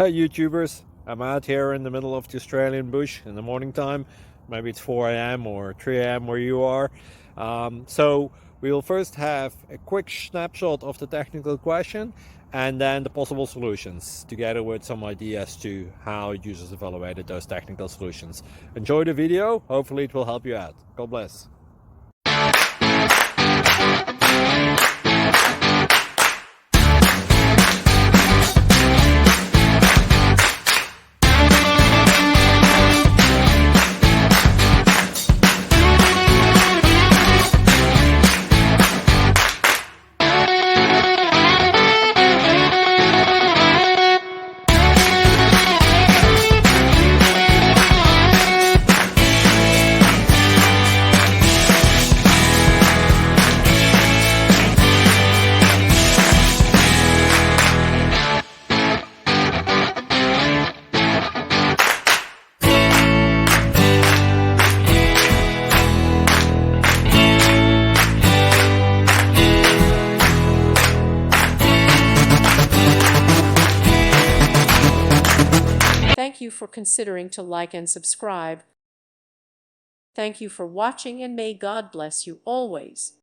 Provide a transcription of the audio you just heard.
Hey YouTubers, I'm out here in the middle of the Australian bush in the morning time. Maybe it's 4 a.m. or 3 a.m. where you are. So we'll first have a quick snapshot of the technical question and then the possible solutions, together with some ideas to how users evaluated those technical solutions. Enjoy the video, hopefully it will help you out. God bless. Thank you for considering to like and subscribe. Thank you for watching, and may God bless you always.